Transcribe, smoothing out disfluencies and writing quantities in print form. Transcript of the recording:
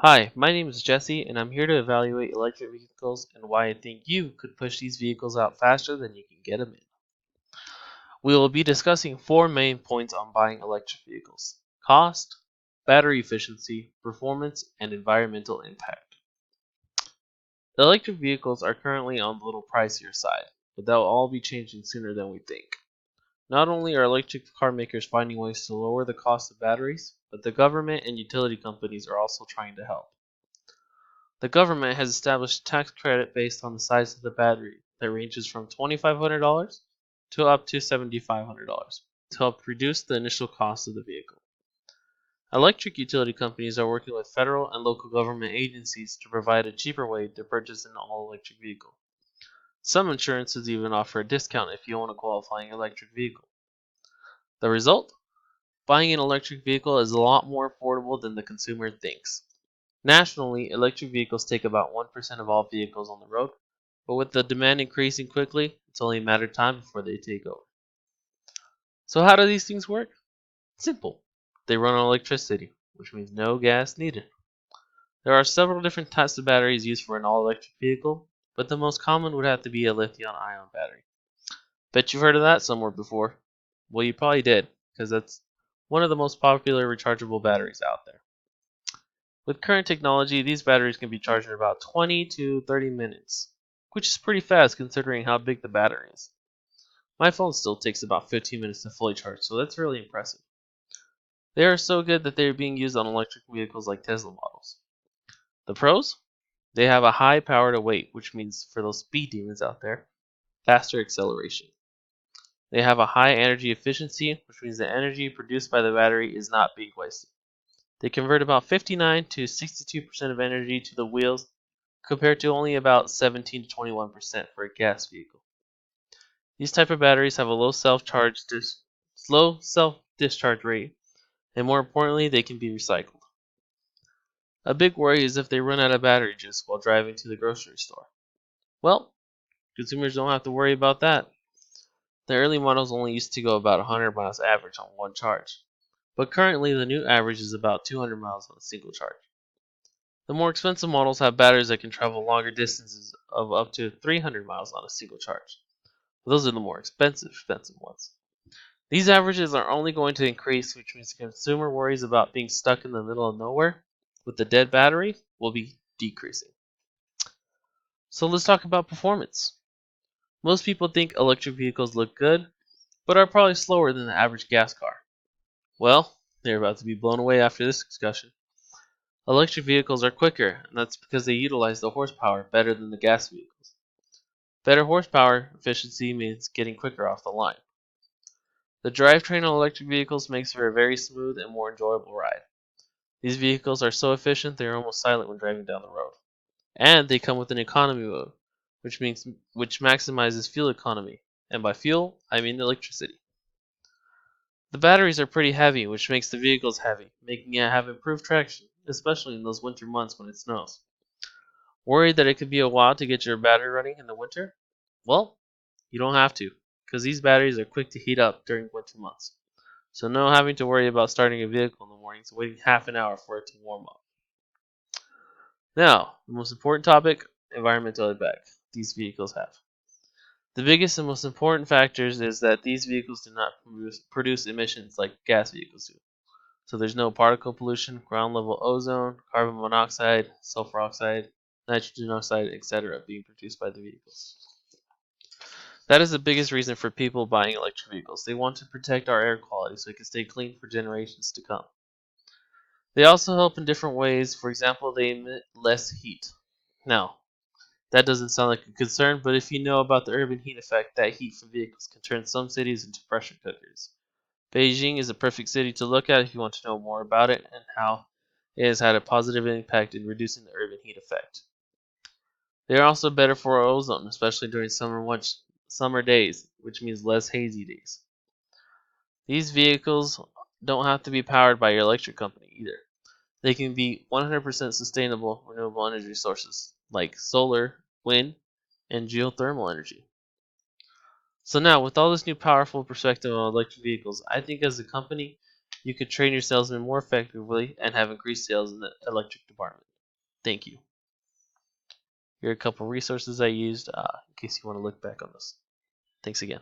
Hi, my name is Jesse, and I'm here to evaluate electric vehicles and why I think you could push these vehicles out faster than you can get them in. We will be discussing four main points on buying electric vehicles: cost, battery efficiency, performance, and environmental impact. Electric vehicles are currently on the little pricier side, but that will all be changing sooner than we think. Not only are electric car makers finding ways to lower the cost of batteries, but the government and utility companies are also trying to help. The government has established a tax credit based on the size of the battery that ranges from $2,500 to up to $7,500 to help reduce the initial cost of the vehicle. Electric utility companies are working with federal and local government agencies to provide a cheaper way to purchase an all-electric vehicle. Some insurances even offer a discount if you own a qualifying electric vehicle. The result? Buying an electric vehicle is a lot more affordable than the consumer thinks. Nationally, electric vehicles take about 1% of all vehicles on the road, but with the demand increasing quickly, it's only a matter of time before they take over. So, how do these things work? Simple. They run on electricity, which means no gas needed. There are several different types of batteries used for an all electric vehicle, but the most common would have to be a lithium ion battery. Bet you've heard of that somewhere before. Well, you probably did, because that's one of the most popular rechargeable batteries out there. With current technology, these batteries can be charged in about 20 to 30 minutes, which is pretty fast considering how big the battery is. My phone still takes about 15 minutes to fully charge, so that's really impressive. They are so good that they are being used on electric vehicles like Tesla models. The pros? They have a high power to weight, which means for those speed demons out there, faster acceleration. They have a high energy efficiency, which means the energy produced by the battery is not being wasted. They convert about 59 to 62% of energy to the wheels compared to only about 17 to 21% for a gas vehicle. These type of batteries have a slow self-discharge rate, and more importantly, they can be recycled. A big worry is if they run out of battery juice while driving to the grocery store. Well, consumers don't have to worry about that. The early models only used to go about 100 miles average on one charge, but currently the new average is about 200 miles on a single charge. The more expensive models have batteries that can travel longer distances of up to 300 miles on a single charge. Those are the more expensive ones. These averages are only going to increase, which means the consumer worries about being stuck in the middle of nowhere with the dead battery will be decreasing. So let's talk about performance. Most people think electric vehicles look good, but are probably slower than the average gas car. Well, they're about to be blown away after this discussion. Electric vehicles are quicker, and that's because they utilize the horsepower better than the gas vehicles. Better horsepower efficiency means getting quicker off the line. The drivetrain on electric vehicles makes for a very smooth and more enjoyable ride. These vehicles are so efficient they are almost silent when driving down the road. And they come with an economy mode, which maximizes fuel economy. And by fuel, I mean electricity. The batteries are pretty heavy, which makes the vehicles heavy, making it have improved traction, especially in those winter months when it snows. Worried that it could be a while to get your battery running in the winter? Well, you don't have to, because these batteries are quick to heat up during winter months. So no having to worry about starting a vehicle in the mornings and waiting half an hour for it to warm up. Now, the most important topic, environmental impact these vehicles have. The biggest and most important factors is that these vehicles do not produce emissions like gas vehicles do. So there's no particle pollution, ground level ozone, carbon monoxide, sulfur oxide, nitrogen oxide, etc. being produced by the vehicles. That is the biggest reason for people buying electric vehicles. They want to protect our air quality so it can stay clean for generations to come. They also help in different ways. For example, they emit less heat. Now, that doesn't sound like a concern, but if you know about the urban heat effect, that heat from vehicles can turn some cities into pressure cookers. Beijing is a perfect city to look at if you want to know more about it and how it has had a positive impact in reducing the urban heat effect. They are also better for our ozone, especially during summer days, which means less hazy days. These vehicles don't have to be powered by your electric company either. They can be 100% sustainable renewable energy sources like solar, wind, and geothermal energy. So now, with all this new powerful perspective on electric vehicles, I think as a company, You could train your salesman more effectively and have increased sales in the electric department. Thank you. Here are a couple resources I used in case you want to look back on this. Thanks again.